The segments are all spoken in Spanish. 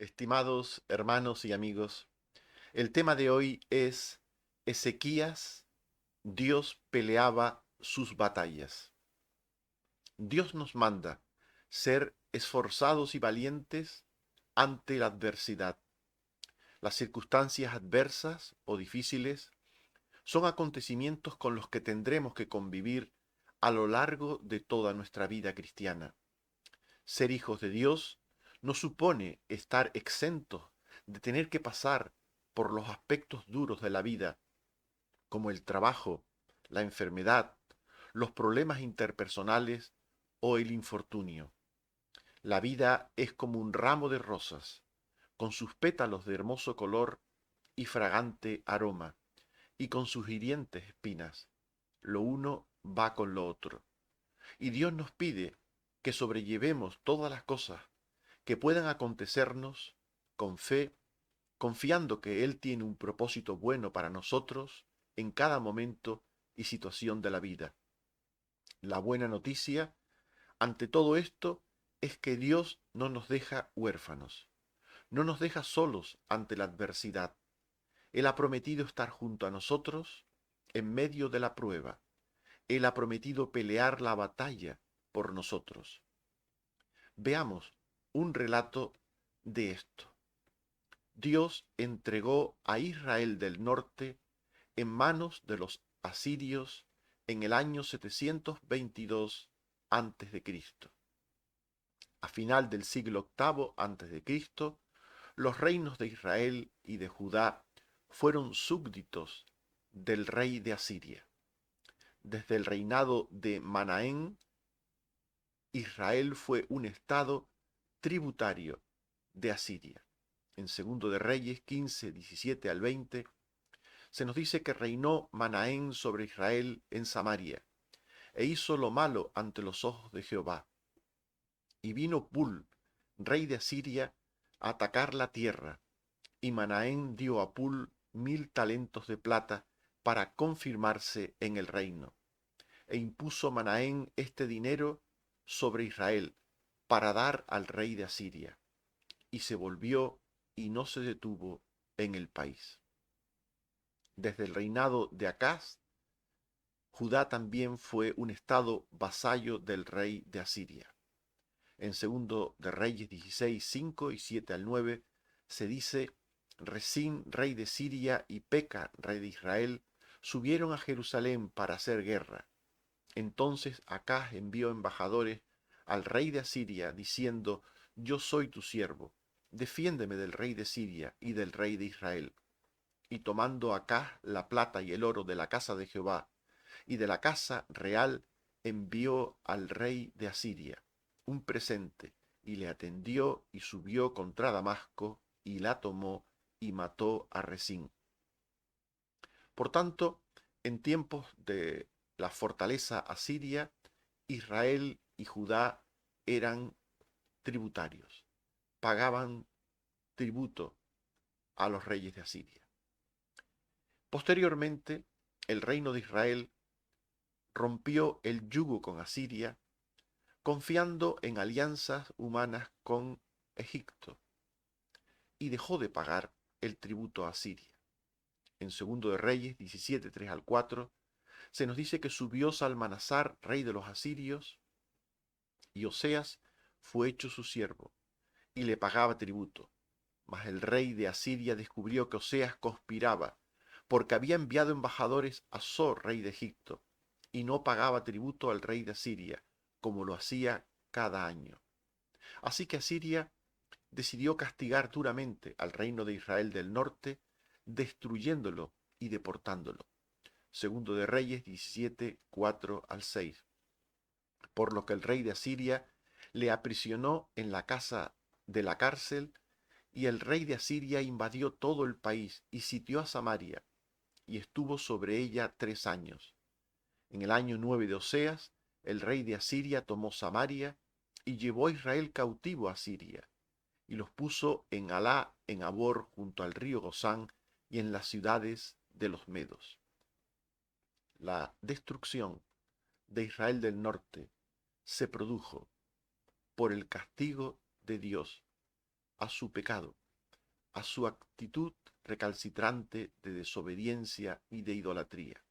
Estimados hermanos y amigos, el tema de hoy es Ezequías, Dios peleaba sus batallas. Dios nos manda ser esforzados y valientes ante la adversidad. Las circunstancias adversas o difíciles son acontecimientos con los que tendremos que convivir a lo largo de toda nuestra vida cristiana. Ser hijos de Dios no supone estar exentos de tener que pasar por los aspectos duros de la vida, como el trabajo, la enfermedad, los problemas interpersonales o el infortunio. La vida es como un ramo de rosas, con sus pétalos de hermoso color y fragante aroma, y con sus hirientes espinas. Lo uno va con lo otro. Y Dios nos pide que sobrellevemos todas las cosas que puedan acontecernos con fe, confiando que Él tiene un propósito bueno para nosotros en cada momento y situación de la vida. La buena noticia ante todo esto es que Dios no nos deja huérfanos, no nos deja solos ante la adversidad. Él ha prometido estar junto a nosotros en medio de la prueba. Él ha prometido pelear la batalla por nosotros. Veamos un relato de esto. Dios entregó a Israel del norte en manos de los asirios en el año 722 a.C. A final del siglo octavo a.C., los reinos de Israel y de Judá fueron súbditos del rey de Asiria. Desde el reinado de Manaén, Israel fue un estado tributario de Asiria. En Segundo de Reyes 15, 17 al 20, se nos dice que reinó Manaén sobre Israel en Samaria, e hizo lo malo ante los ojos de Jehová. Y vino Pul, rey de Asiria, a atacar la tierra, y Manaén dio a Pul 1000 talentos de plata para confirmarse en el reino. E impuso Manaén este dinero sobre Israel, para dar al rey de Asiria. Y se volvió y no se detuvo en el país. Desde el reinado de Acaz, Judá también fue un estado vasallo del rey de Asiria. En Segundo de Reyes 16, 5 y 7 al 9 se dice: Resín, rey de Siria, y Peca, rey de Israel, subieron a Jerusalén para hacer guerra. Entonces Acaz envió embajadores al rey de Asiria, diciendo: Yo soy tu siervo, defiéndeme del rey de Siria y del rey de Israel. Y tomando Acaz la plata y el oro de la casa de Jehová y de la casa real, envió al rey de Asiria un presente, y le atendió, y subió contra Damasco, y la tomó, y mató a Resín. Por tanto, en tiempos de la fortaleza asiria, Israel y Judá eran tributarios, pagaban tributo a los reyes de Asiria. Posteriormente, el reino de Israel rompió el yugo con Asiria, confiando en alianzas humanas con Egipto, y dejó de pagar el tributo a Asiria. En Segundo de Reyes 17, 3 al 4, se nos dice que subió Salmanasar, rey de los asirios, y Oseas fue hecho su siervo, y le pagaba tributo. Mas el rey de Asiria descubrió que Oseas conspiraba, porque había enviado embajadores a So, rey de Egipto, y no pagaba tributo al rey de Asiria, como lo hacía cada año. Así que Asiria decidió castigar duramente al reino de Israel del norte, destruyéndolo y deportándolo. Segundo de Reyes 17, 4 al 6. Por lo que el rey de Asiria le aprisionó en la casa de la cárcel, y el rey de Asiria invadió todo el país y sitió a Samaria, y estuvo sobre ella 3 años. En el año 9 de Oseas, el rey de Asiria tomó Samaria y llevó a Israel cautivo a Siria, y los puso en Alá, en Abor, junto al río Gozán, y en las ciudades de los medos. La destrucción de Israel del norte se produjo por el castigo de Dios a su pecado, a su actitud recalcitrante de desobediencia y de idolatría.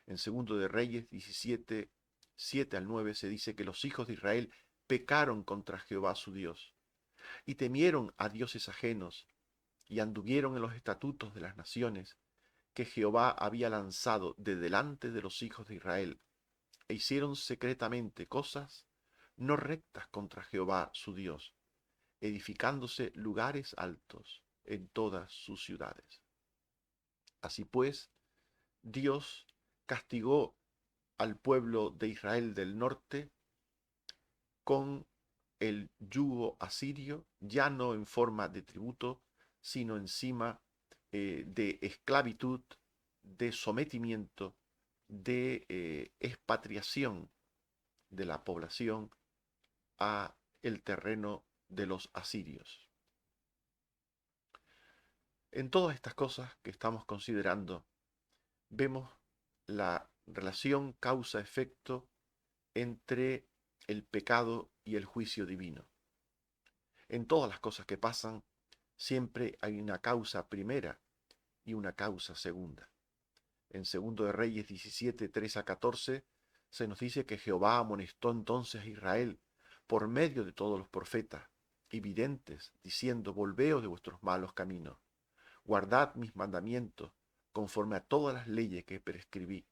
En Segundo de Reyes 17, 7 al 9 se dice que los hijos de Israel pecaron contra Jehová su Dios, y temieron a dioses ajenos, y anduvieron en los estatutos de las naciones que Jehová había lanzado de delante de los hijos de Israel, e hicieron secretamente cosas no rectas contra Jehová su Dios, edificándose lugares altos en todas sus ciudades. Así pues, Dios castigó al pueblo de Israel del norte con el yugo asirio, ya no en forma de tributo, sino encima de esclavitud, de sometimiento, de expatriación de la población a el terreno de los asirios. En todas estas cosas que estamos considerando, vemos la relación causa-efecto entre el pecado y el juicio divino. En todas las cosas que pasan, siempre hay una causa primera y una causa segunda. En Segundo de Reyes 17, 3 a 14, se nos dice que Jehová amonestó entonces a Israel por medio de todos los profetas y videntes, diciendo: volveos de vuestros malos caminos, guardad mis mandamientos, conforme a todas las leyes que prescribí.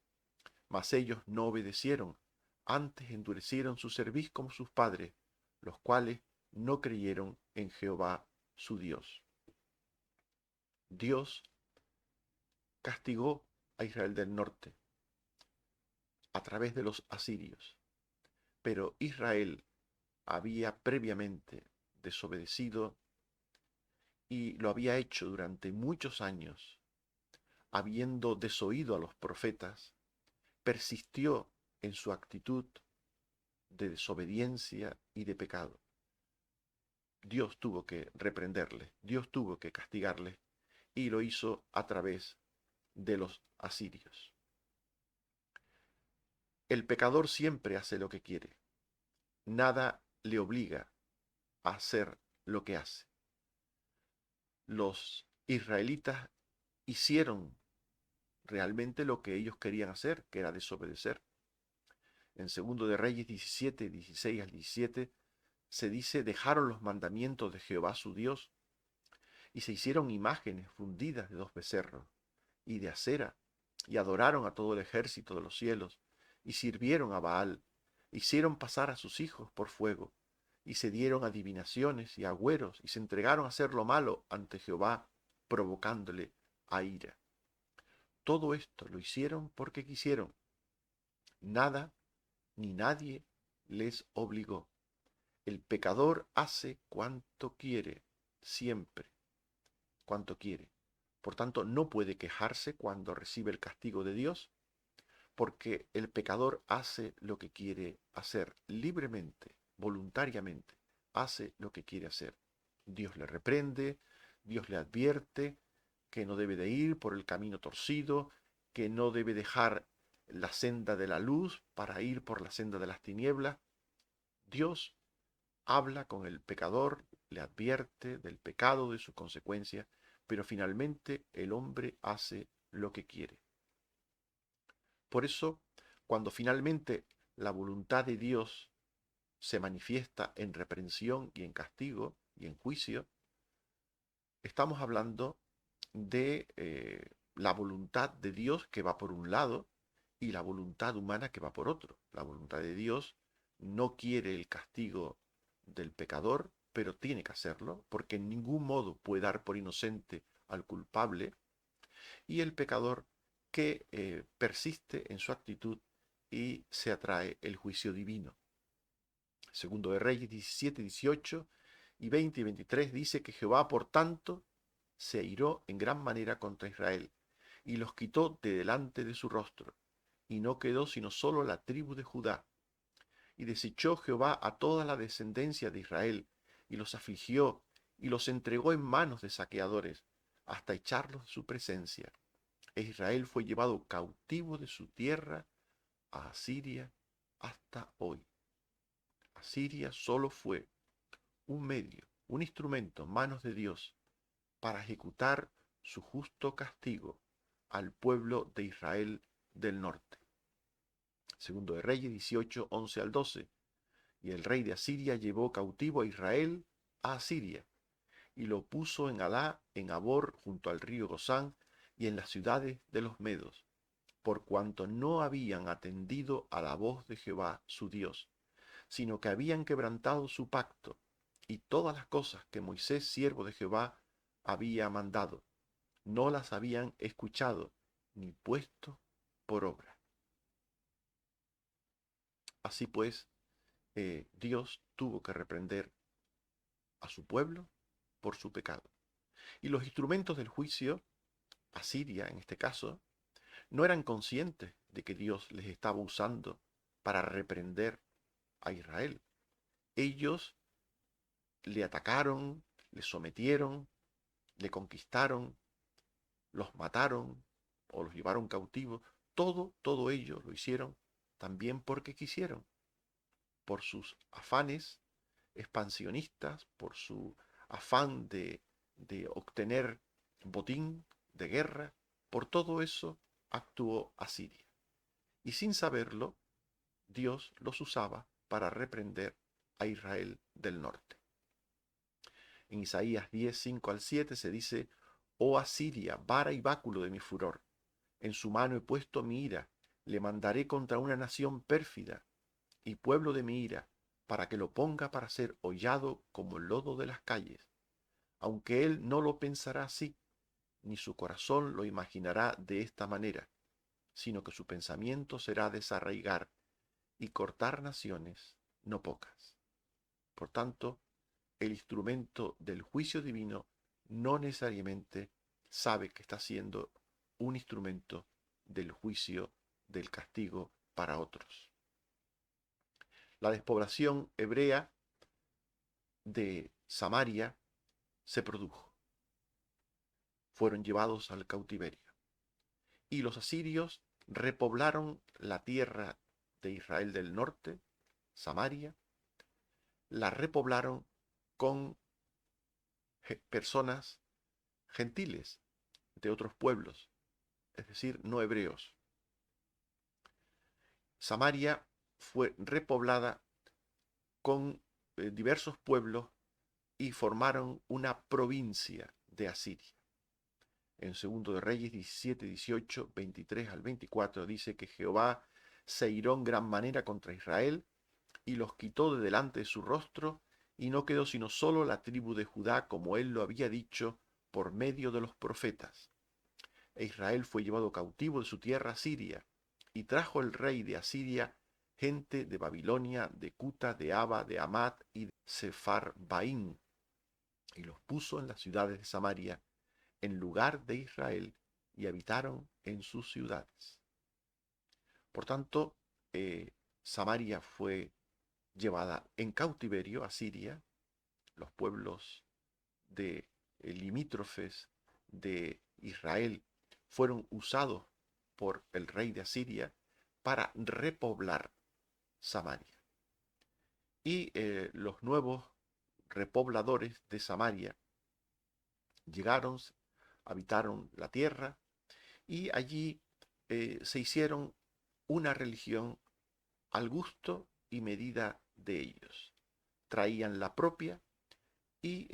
Mas ellos no obedecieron, antes endurecieron su cerviz como sus padres, los cuales no creyeron en Jehová su Dios. Dios castigó a Israel del norte a través de los asirios, pero Israel había previamente desobedecido y lo había hecho durante muchos años, habiendo desoído a los profetas, persistió en su actitud de desobediencia y de pecado. Dios tuvo que reprenderles, Dios tuvo que castigarles, y lo hizo a través de los asirios. El pecador siempre hace lo que quiere, nada le obliga a hacer lo que hace. Los israelitas hicieron realmente lo que ellos querían hacer, que era desobedecer. En Segundo de Reyes 17, 16 al 17, se dice: dejaron los mandamientos de Jehová su Dios, y se hicieron imágenes fundidas de 2 becerros y de acera, y adoraron a todo el ejército de los cielos, y sirvieron a Baal, hicieron pasar a sus hijos por fuego, y se dieron adivinaciones y agüeros, y se entregaron a hacer lo malo ante Jehová, provocándole a ira. Todo esto lo hicieron porque quisieron. Nada ni nadie les obligó. El pecador hace cuanto quiere, siempre, cuanto quiere. Por tanto, no puede quejarse cuando recibe el castigo de Dios, porque el pecador hace lo que quiere hacer, libremente, voluntariamente, hace lo que quiere hacer. Dios le reprende, Dios le advierte que no debe de ir por el camino torcido, que no debe dejar la senda de la luz para ir por la senda de las tinieblas. Dios habla con el pecador, le advierte del pecado, de sus consecuencias, pero finalmente el hombre hace lo que quiere. Por eso, cuando finalmente la voluntad de Dios se manifiesta en reprensión y en castigo y en juicio, estamos hablando de la voluntad de Dios que va por un lado y la voluntad humana que va por otro. La voluntad de Dios no quiere el castigo del pecador, pero tiene que hacerlo, porque en ningún modo puede dar por inocente al culpable, y el pecador que persiste en su actitud y se atrae el juicio divino. Segundo de Reyes 17, 18 y 20 y 23 dice que Jehová, por tanto, se airó en gran manera contra Israel, y los quitó de delante de su rostro, y no quedó sino solo la tribu de Judá. Y desechó Jehová a toda la descendencia de Israel, y los afligió, y los entregó en manos de saqueadores, hasta echarlos de su presencia. E Israel fue llevado cautivo de su tierra a Asiria hasta hoy. Asiria solo fue un medio, un instrumento en manos de Dios para ejecutar su justo castigo al pueblo de Israel del norte. Segundo de Reyes 18, 11 al 12. Y el rey de Asiria llevó cautivo a Israel a Asiria, y lo puso en Alá, en Abor, junto al río Gozán, y en las ciudades de los medos, por cuanto no habían atendido a la voz de Jehová su Dios, sino que habían quebrantado su pacto, y todas las cosas que Moisés, siervo de Jehová, había mandado, no las habían escuchado, ni puesto por obra. Así pues, Dios tuvo que reprender a su pueblo por su pecado. Y los instrumentos del juicio, Asiria en este caso, no eran conscientes de que Dios les estaba usando para reprender a Israel. Ellos le atacaron, le sometieron, le conquistaron, los mataron o los llevaron cautivos. Todo ello lo hicieron también porque quisieron, por sus afanes expansionistas, por su afán de obtener botín de guerra. Por todo eso actuó Asiria. Y sin saberlo, Dios los usaba para reprender a Israel del norte. En Isaías 10, 5 al 7 se dice: Oh Asiria, vara y báculo de mi furor, en su mano he puesto mi ira, le mandaré contra una nación pérfida y pueblo de mi ira, para que lo ponga para ser hollado como el lodo de las calles. Aunque él no lo pensará así, ni su corazón lo imaginará de esta manera, sino que su pensamiento será desarraigar y cortar naciones no pocas. Por tanto, el instrumento del juicio divino no necesariamente sabe que está siendo un instrumento del juicio, del castigo para otros. La despoblación hebrea de Samaria se produjo. Fueron llevados al cautiverio. Y los asirios repoblaron la tierra de Israel del norte, Samaria, la repoblaron con personas gentiles de otros pueblos, es decir, no hebreos. Samaria fue repoblada con diversos pueblos y formaron una provincia de Asiria. En segundo de Reyes 17, 18, 23 al 24 dice que Jehová se iró en gran manera contra Israel y los quitó de delante de su rostro, y no quedó sino solo la tribu de Judá, como él lo había dicho por medio de los profetas. E Israel fue llevado cautivo de su tierra Siria, y trajo el rey de Asiria gente de Babilonia, de Cuta, de Aba, de Amat y de Sepharvaim, y los puso en las ciudades de Samaria, en lugar de Israel, y habitaron en sus ciudades. Por tanto, Samaria fue llevada en cautiverio a Siria, los pueblos de limítrofes de Israel fueron usados por el rey de Asiria para repoblar Samaria. Y los nuevos repobladores de Samaria llegaron, habitaron la tierra y allí se hicieron una religión al gusto y medida de ellos. Traían la propia y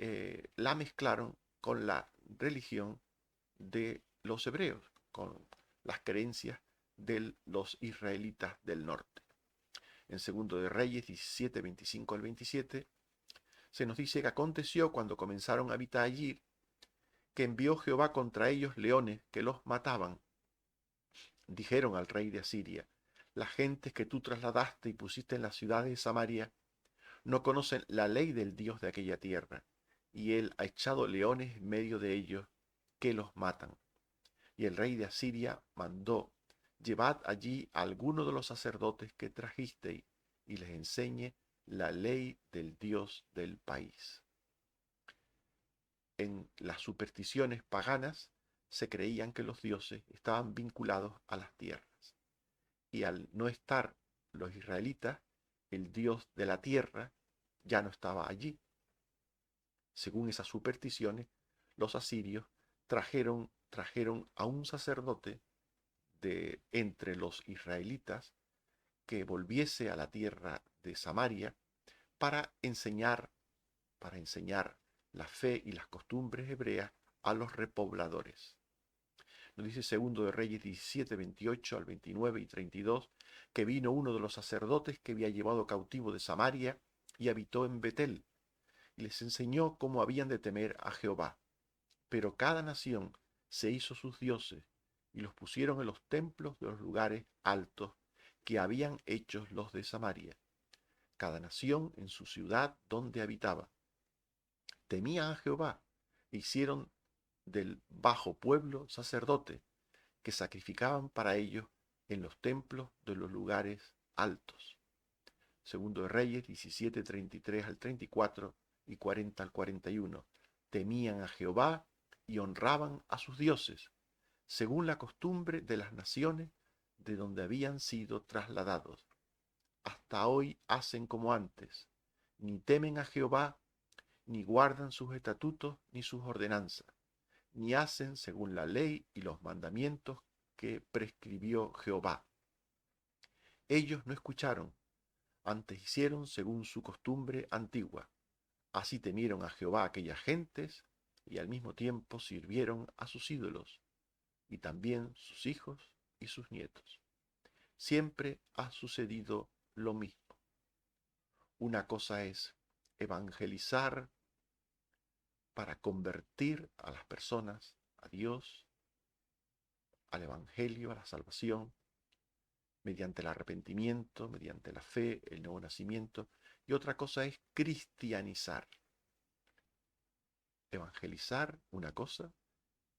la mezclaron con la religión de los hebreos, con las creencias de los israelitas del norte. En segundo de Reyes 17, 25 al 27, se nos dice que aconteció cuando comenzaron a habitar allí, que envió Jehová contra ellos leones que los mataban. Dijeron al rey de Asiria: las gentes que tú trasladaste y pusiste en las ciudades de Samaria no conocen la ley del Dios de aquella tierra, y él ha echado leones en medio de ellos que los matan. Y el rey de Asiria mandó: llevad allí a alguno de los sacerdotes que trajisteis, y les enseñe la ley del Dios del país. En las supersticiones paganas se creían que los dioses estaban vinculados a las tierras. Y al no estar los israelitas, el Dios de la tierra ya no estaba allí, Según esas supersticiones, los asirios trajeron a un sacerdote de entre los israelitas que volviese a la tierra de Samaria para enseñar, para enseñar la fe y las costumbres hebreas a los repobladores. Nos dice Segundo de Reyes 17, 28 al 29 y 32, que vino uno de los sacerdotes que había llevado cautivo de Samaria y habitó en Betel, y les enseñó cómo habían de temer a Jehová. Pero cada nación se hizo sus dioses, y los pusieron en los templos de los lugares altos que habían hecho los de Samaria, cada nación en su ciudad donde habitaba. Temían a Jehová, e hicieron del bajo pueblo sacerdotes, que sacrificaban para ellos en los templos de los lugares altos. Segundo de Reyes 17, 33 al 34 y 40 al 41. Temían a Jehová y honraban a sus dioses, según la costumbre de las naciones de donde habían sido trasladados. Hasta hoy hacen como antes, ni temen a Jehová, ni guardan sus estatutos ni sus ordenanzas, ni hacen según la ley y los mandamientos que prescribió Jehová. Ellos no escucharon, antes hicieron según su costumbre antigua. Así temieron a Jehová aquellas gentes, y al mismo tiempo sirvieron a sus ídolos, y también sus hijos y sus nietos. Siempre ha sucedido lo mismo. Una cosa es evangelizar para convertir a las personas a Dios, al Evangelio, a la salvación, mediante el arrepentimiento, mediante la fe, el nuevo nacimiento, y otra cosa es cristianizar. Evangelizar una cosa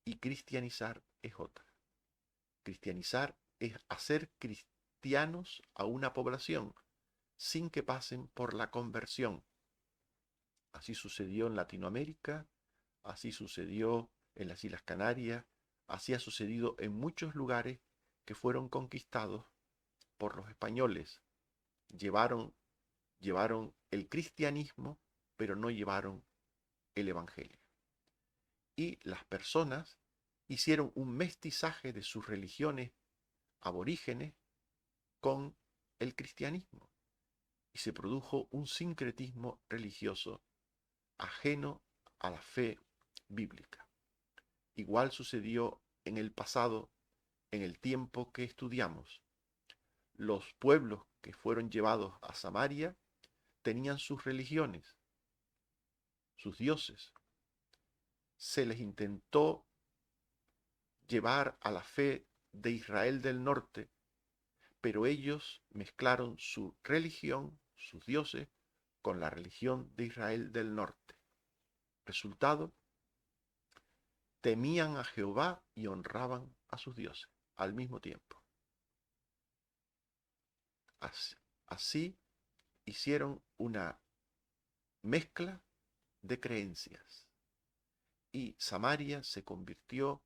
y cristianizar es otra. Cristianizar es hacer cristianos a una población sin que pasen por la conversión. Así sucedió en Latinoamérica, así sucedió en las Islas Canarias, así ha sucedido en muchos lugares que fueron conquistados por los españoles. Llevaron el cristianismo, pero no llevaron el evangelio. Y las personas hicieron un mestizaje de sus religiones aborígenes con el cristianismo. Y se produjo un sincretismo religioso ajeno a la fe bíblica. Igual sucedió en el pasado, en el tiempo que estudiamos. Los pueblos que fueron llevados a Samaria tenían sus religiones, sus dioses. Se les intentó llevar a la fe de Israel del norte, pero ellos mezclaron su religión, sus dioses, con la religión de Israel del norte. Resultado, temían a Jehová y honraban a sus dioses al mismo tiempo. Así hicieron una mezcla de creencias y Samaria se convirtió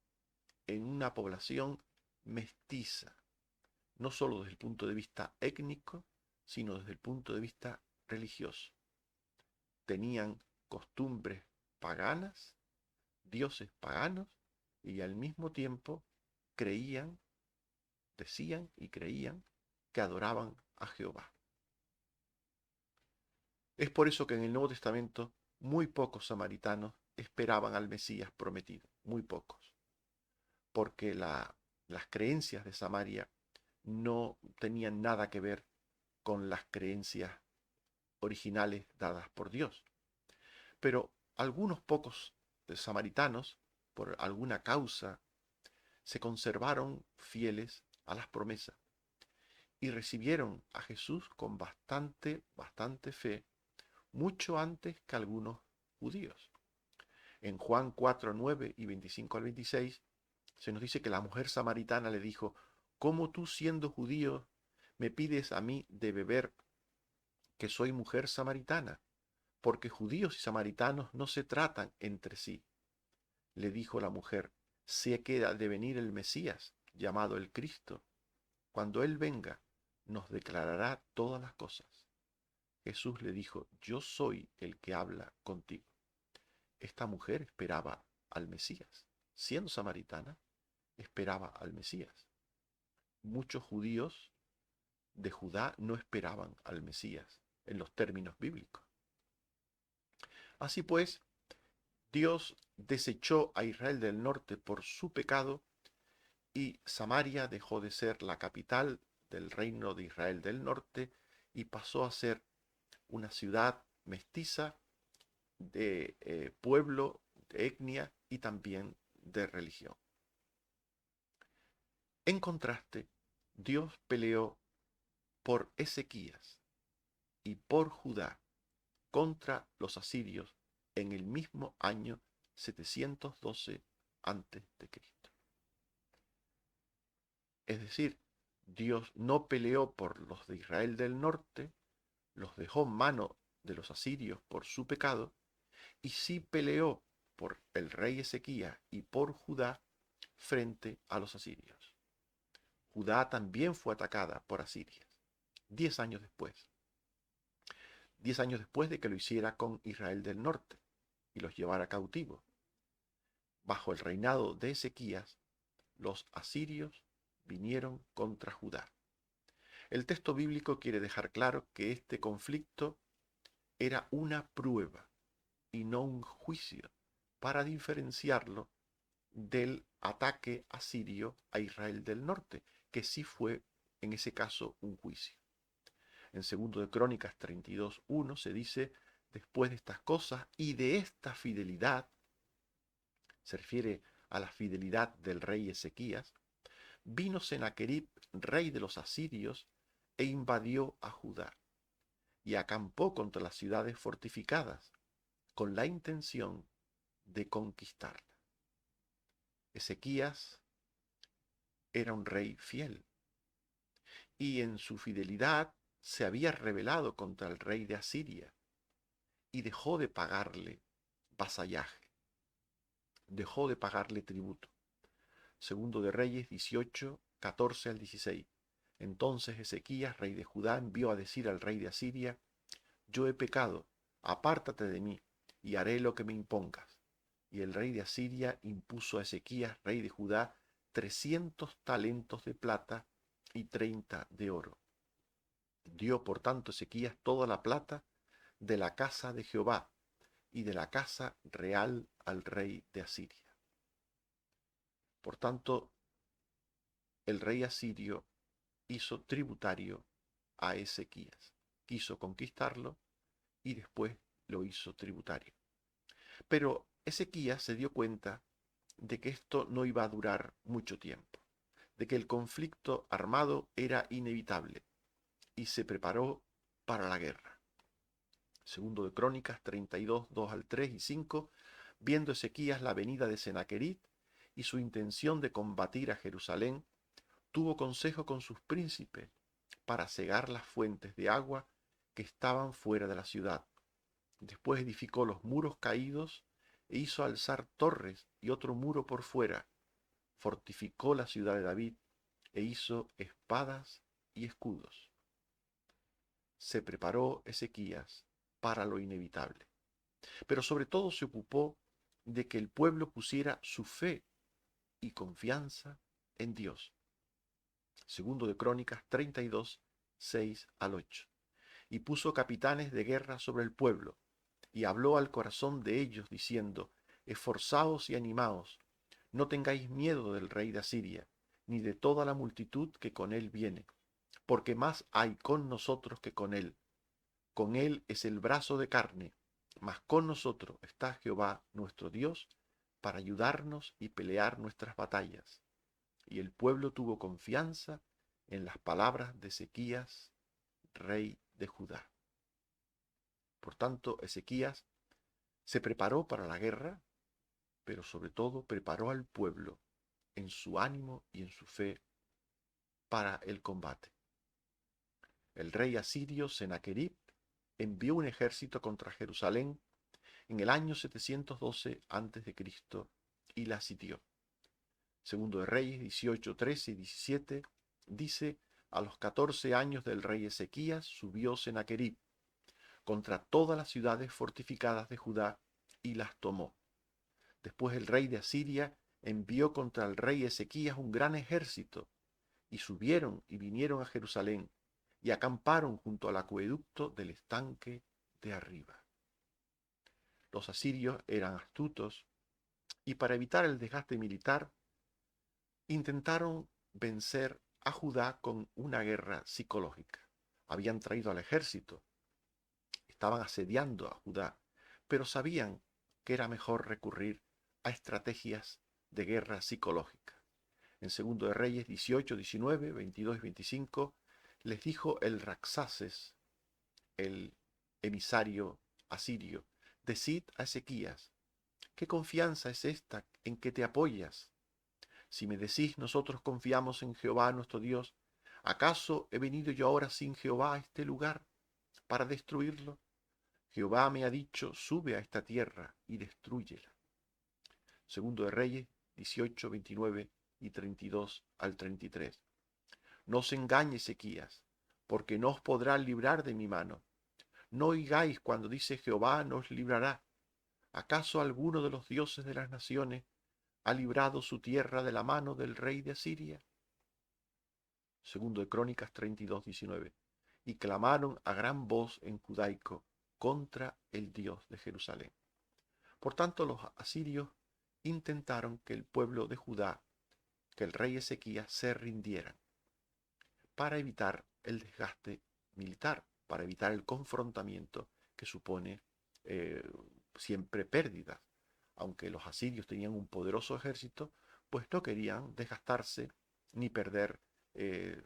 en una población mestiza, no solo desde el punto de vista étnico, sino desde el punto de vista religioso. Tenían costumbres paganas, dioses paganos, y al mismo tiempo creían, decían y creían que adoraban a Jehová. Es por eso que en el Nuevo Testamento muy pocos samaritanos esperaban al Mesías prometido, muy pocos, porque las creencias de Samaria no tenían nada que ver con las creencias originales dadas por Dios. Pero algunos pocos samaritanos, por alguna causa, se conservaron fieles a las promesas y recibieron a Jesús con bastante fe, mucho antes que algunos judíos. En Juan 4, 9 y 25 al 26 se nos dice que la mujer samaritana le dijo: ¿cómo tú, siendo judío, me pides a mí de beber, que soy mujer samaritana? Porque judíos y samaritanos no se tratan entre sí. Le dijo la mujer: sé que ha de venir el Mesías, llamado el Cristo. Cuando Él venga, nos declarará todas las cosas. Jesús le dijo: yo soy el que habla contigo. esta mujer esperaba al Mesías. Siendo samaritana, esperaba al Mesías. Muchos judíos de Judá no esperaban al Mesías en los términos bíblicos. Así pues, Dios desechó a Israel del norte por su pecado y Samaria dejó de ser la capital del reino de Israel del norte y pasó a ser una ciudad mestiza de pueblo, de etnia y también de religión. En contraste, Dios peleó por Ezequías y por Judá contra los asirios en el mismo año 712 a.C. Es decir, Dios no peleó por los de Israel del norte, los dejó en mano de los asirios por su pecado, y sí peleó por el rey Ezequías y por Judá frente a los asirios. Judá también fue atacada por Asiria, 10 años después. 10 años después de que lo hiciera con Israel del norte y los llevara cautivos. Bajo el reinado de Ezequías, los asirios vinieron contra Judá. El texto bíblico quiere dejar claro que este conflicto era una prueba y no un juicio para diferenciarlo del ataque asirio a Israel del norte, que sí fue en ese caso un juicio. En 2 de Crónicas 32:1 se dice: después de estas cosas y de esta fidelidad, se refiere a la fidelidad del rey Ezequías, vino Senaquerib, rey de los asirios, e invadió a Judá, y acampó contra las ciudades fortificadas, con la intención de conquistarla. Ezequías era un rey fiel, y en su fidelidad se había rebelado contra el rey de Asiria, y dejó de pagarle vasallaje, dejó de pagarle tributo. Segundo de Reyes 18, 14 al 16. Entonces Ezequías, rey de Judá, envió a decir al rey de Asiria: yo he pecado, apártate de mí, y haré lo que me impongas. Y el rey de Asiria impuso a Ezequías, rey de Judá, 300 talentos de plata y 30 de oro. Dio por tanto Ezequías toda la plata de la casa de Jehová y de la casa real al rey de Asiria. Por tanto, el rey asirio hizo tributario a Ezequías. Quiso conquistarlo y después lo hizo tributario. Pero Ezequías se dio cuenta de que esto no iba a durar mucho tiempo, de que el conflicto armado era inevitable y se preparó para la guerra. Segundo de Crónicas 32, 2 al 3 y 5, viendo Ezequías la venida de Senaquerib y su intención de combatir a Jerusalén, tuvo consejo con sus príncipes para cegar las fuentes de agua que estaban fuera de la ciudad. Después edificó los muros caídos e hizo alzar torres y otro muro por fuera. Fortificó la ciudad de David e hizo espadas y escudos. Se preparó Ezequías para lo inevitable, pero sobre todo se ocupó de que el pueblo pusiera su fe y confianza en Dios. Segundo de Crónicas 32, 6 al 8. Y puso capitanes de guerra sobre el pueblo, y habló al corazón de ellos, diciendo: esforzaos y animaos, no tengáis miedo del rey de Asiria, ni de toda la multitud que con él viene, porque más hay con nosotros que con él. Con él es el brazo de carne, mas con nosotros está Jehová nuestro Dios, para ayudarnos y pelear nuestras batallas. Y el pueblo tuvo confianza en las palabras de Ezequías, rey de Judá. Por tanto, Ezequías se preparó para la guerra, pero sobre todo preparó al pueblo en su ánimo y en su fe para el combate. El rey asirio Senaquerib envió un ejército contra Jerusalén en el año 712 a.C. y la sitió. Segundo de Reyes 18, 13 y 17 dice: a los 14 años del rey Ezequías subió Senaquerib contra todas las ciudades fortificadas de Judá y las tomó. Después el rey de Asiria envió contra el rey Ezequías un gran ejército, y subieron y vinieron a Jerusalén, y acamparon junto al acueducto del estanque de arriba. Los asirios eran astutos, y para evitar el desgaste militar, intentaron vencer a Judá con una guerra psicológica. Habían traído al ejército, estaban asediando a Judá, pero sabían que era mejor recurrir a estrategias de guerra psicológica. En Segundo de Reyes 18, 19, 22 y 25 les dijo el Raxaces, el emisario asirio: decid a Ezequías, ¿qué confianza es esta en que te apoyas? Si me decís, nosotros confiamos en Jehová nuestro Dios, ¿acaso he venido yo ahora sin Jehová a este lugar para destruirlo? Jehová me ha dicho, sube a esta tierra y destrúyela. Segundo de Reyes 18, 29 y 32 al 33. No os engañe Ezequías, porque no os podrá librar de mi mano. No oigáis cuando dice Jehová nos librará. ¿Acaso alguno de los dioses de las naciones ha librado su tierra de la mano del rey de Asiria? Segundo de Crónicas 32, 19. Y clamaron a gran voz en judaico contra el Dios de Jerusalén. Por tanto, los asirios intentaron que el pueblo de Judá, que el rey Ezequías, se rindiera para evitar el desgaste militar, para evitar el confrontamiento que supone siempre pérdidas. Aunque los asirios tenían un poderoso ejército, pues no querían desgastarse ni perder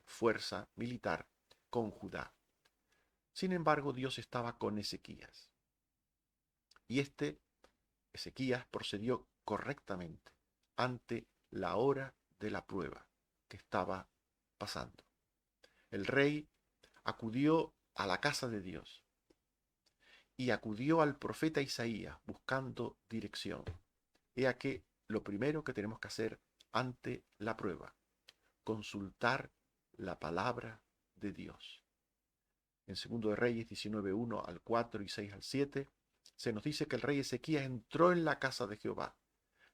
fuerza militar con Judá. Sin embargo, Dios estaba con Ezequías. Y Ezequías, procedió correctamente ante la hora de la prueba que estaba pasando. El rey acudió a la casa de Dios y acudió al profeta Isaías buscando dirección. He aquí lo primero que tenemos que hacer ante la prueba: consultar la palabra de Dios. En Segundo de Reyes 19:1 al 4 y 6 al 7 se nos dice que el rey Ezequías entró en la casa de Jehová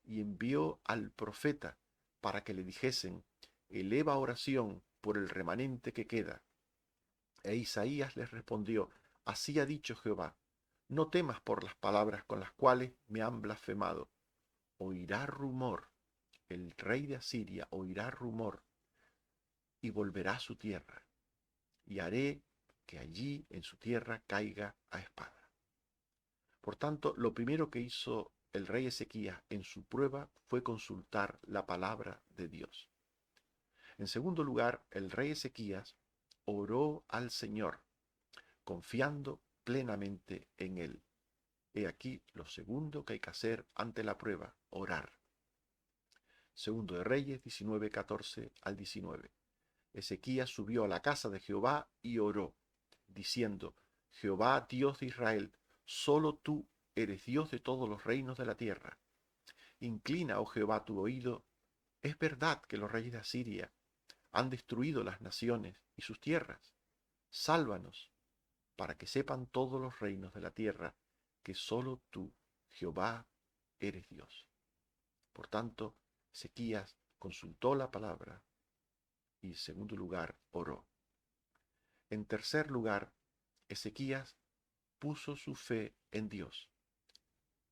y envió al profeta para que le dijesen: eleva oración por el remanente que queda. E Isaías les respondió: así ha dicho Jehová, no temas por las palabras con las cuales me han blasfemado. Oirá rumor, el rey de Asiria oirá rumor y volverá a su tierra, y haré que allí en su tierra caiga a espada. Por tanto, lo primero que hizo el rey Ezequías en su prueba fue consultar la palabra de Dios. En segundo lugar, el rey Ezequías oró al Señor, confiando plenamente en él. He aquí lo segundo que hay que hacer ante la prueba: orar. Segundo de Reyes 19, 14 al 19. Ezequías subió a la casa de Jehová y oró, diciendo: Jehová, Dios de Israel, solo tú eres Dios de todos los reinos de la tierra. Inclina, oh Jehová, tu oído. Es verdad que los reyes de Asiria han destruido las naciones y sus tierras. Sálvanos, para que sepan todos los reinos de la tierra que solo tú, Jehová, eres Dios. Por tanto, Ezequías consultó la palabra y, en segundo lugar, oró. En tercer lugar, Ezequías puso su fe en Dios.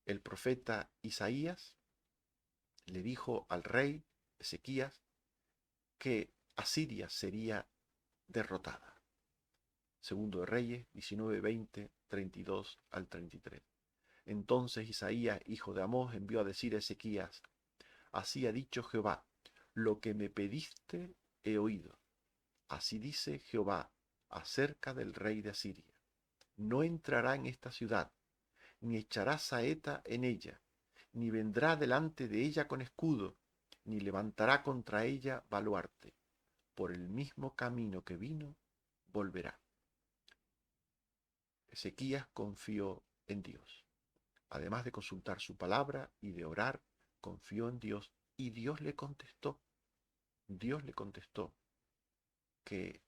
El profeta Isaías le dijo al rey Ezequías que Asiria sería derrotada. Segundo de Reyes 19, 20, 32 al 33. Entonces Isaías, hijo de Amós, envió a decir a Ezequías: así ha dicho Jehová, lo que me pediste he oído. Así dice Jehová acerca del rey de Asiria: no entrará en esta ciudad, ni echará saeta en ella, ni vendrá delante de ella con escudo, ni levantará contra ella baluarte. Por el mismo camino que vino, volverá. Ezequías confió en Dios. Además de consultar su palabra y de orar, confió en Dios y Dios le contestó. Dios le contestó que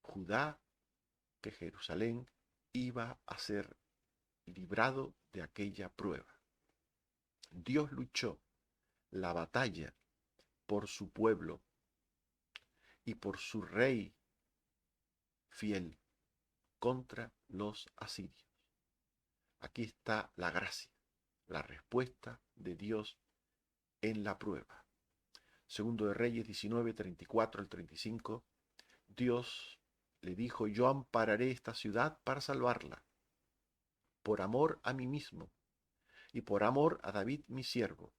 Judá, que Jerusalén iba a ser librado de aquella prueba. Dios luchó la batalla por su pueblo y por su rey fiel contra los asirios. Aquí está la gracia, la respuesta de Dios en la prueba. Segundo de Reyes 19, 34 al 35, Dios le dijo: yo ampararé esta ciudad para salvarla, por amor a mí mismo y por amor a David mi siervo.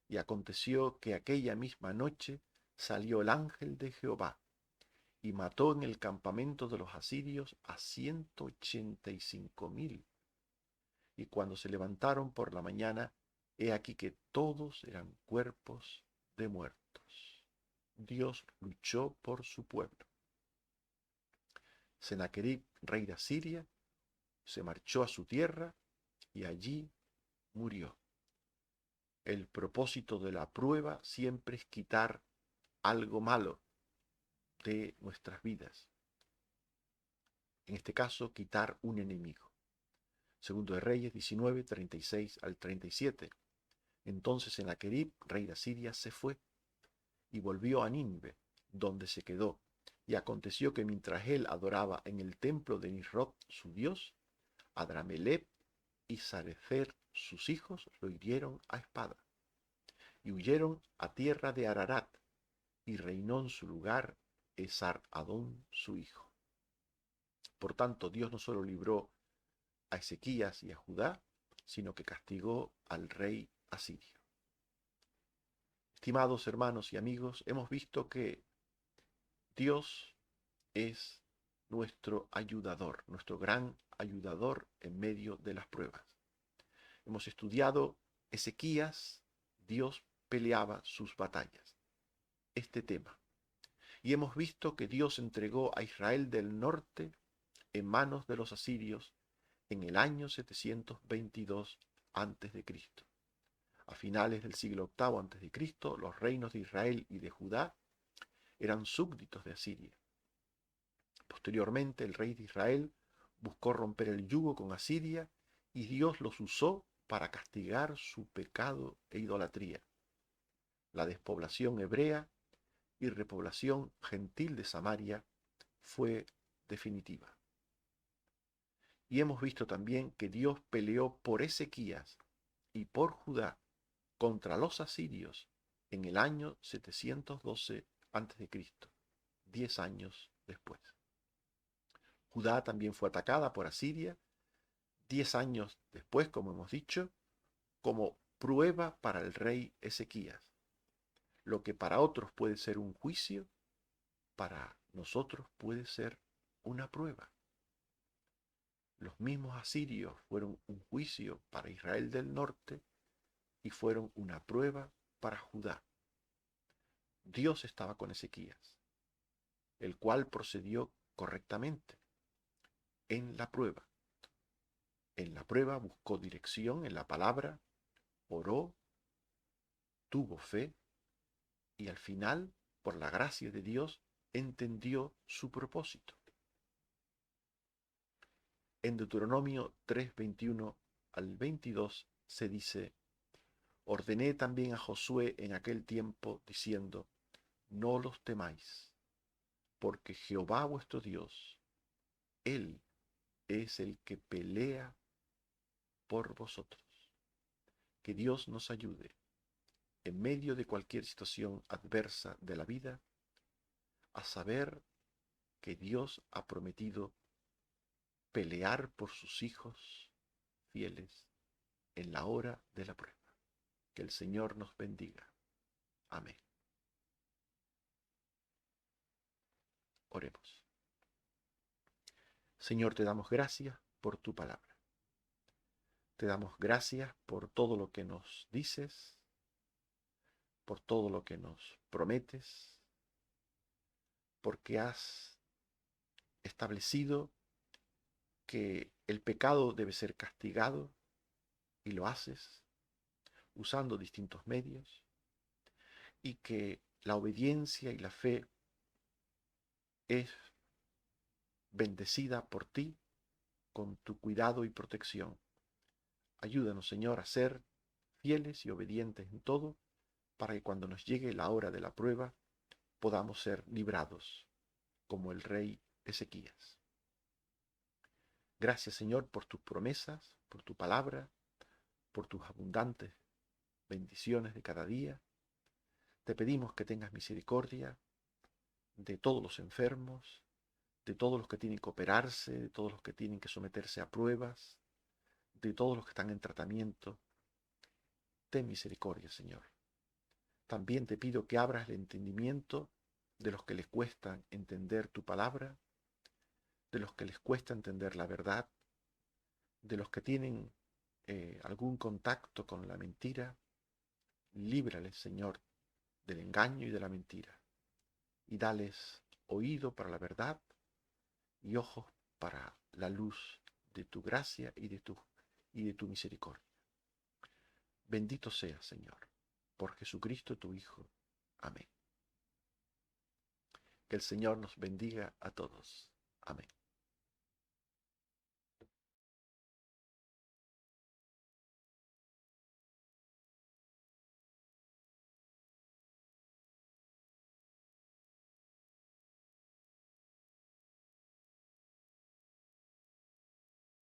Y aconteció que aquella misma noche salió el ángel de Jehová y mató en el campamento de los asirios a 185,000. Y cuando se levantaron por la mañana, he aquí que todos eran cuerpos de muertos. Dios luchó por su pueblo. Sennacherib, rey de Asiria, se marchó a su tierra y allí murió. El propósito de la prueba siempre es quitar algo malo de nuestras vidas. En este caso, quitar un enemigo. Segundo de Reyes 19, 36 al 37. Entonces Sennacherib, rey de Asiria, se fue y volvió a Nínive, donde se quedó. Y aconteció que mientras él adoraba en el templo de Nisroch, su dios, Adramelech y Sarecer, sus hijos, lo hirieron a espada. Y huyeron a tierra de Ararat, y reinó en su lugar Esar-Adón, su hijo. Por tanto, Dios no solo libró a Ezequías y a Judá, sino que castigó al rey asirio. Estimados hermanos y amigos, hemos visto que Dios es nuestro ayudador, nuestro gran ayudador en medio de las pruebas. Hemos estudiado Ezequías, Dios peleaba sus batallas, este tema. Y hemos visto que Dios entregó a Israel del norte en manos de los asirios en el año 722 a.C. A finales del siglo VIII a.C., los reinos de Israel y de Judá eran súbditos de Asiria. Posteriormente, el rey de Israel buscó romper el yugo con Asiria y Dios los usó para castigar su pecado e idolatría. La despoblación hebrea y repoblación gentil de Samaria fue definitiva. Y hemos visto también que Dios peleó por Ezequías y por Judá contra los asirios en el año 712 a.C., 10 años después. Judá también fue atacada por Asiria 10 años después, como hemos dicho, como prueba para el rey Ezequías. Lo que para otros puede ser un juicio, para nosotros puede ser una prueba. Los mismos asirios fueron un juicio para Israel del norte y fueron una prueba para Judá. Dios estaba con Ezequías, el cual procedió correctamente en la prueba. En la prueba buscó dirección en la palabra, oró, tuvo fe y al final, por la gracia de Dios, entendió su propósito. En Deuteronomio 3, 21 al 22 se dice: ordené también a Josué en aquel tiempo, diciendo: no los temáis, porque Jehová vuestro Dios, Él es el que pelea por vosotros. Que Dios nos ayude en medio de cualquier situación adversa de la vida a saber que Dios ha prometido pelear por sus hijos fieles en la hora de la prueba. Que el Señor nos bendiga. Amén. Oremos. Señor, te damos gracias por tu palabra. Te damos gracias por todo lo que nos dices, por todo lo que nos prometes, porque has establecido que el pecado debe ser castigado y lo haces usando distintos medios, y que la obediencia y la fe es bendecida por ti con tu cuidado y protección. Ayúdanos, Señor, a ser fieles y obedientes en todo, para que cuando nos llegue la hora de la prueba podamos ser librados, como el rey Ezequías. Gracias, Señor, por tus promesas, por tu palabra, por tus abundantes bendiciones de cada día. Te pedimos que tengas misericordia de todos los enfermos, de todos los que tienen que operarse, de todos los que tienen que someterse a pruebas, de todos los que están en tratamiento. Ten misericordia, Señor. También te pido que abras el entendimiento de los que les cuesta entender tu palabra, de los que les cuesta entender la verdad, de los que tienen algún contacto con la mentira. Líbrales, Señor, del engaño y de la mentira, y dales oído para la verdad y ojos para la luz de tu gracia y de tu misericordia. Bendito seas, Señor, por Jesucristo tu Hijo. Amén. Que el Señor nos bendiga a todos. Amén.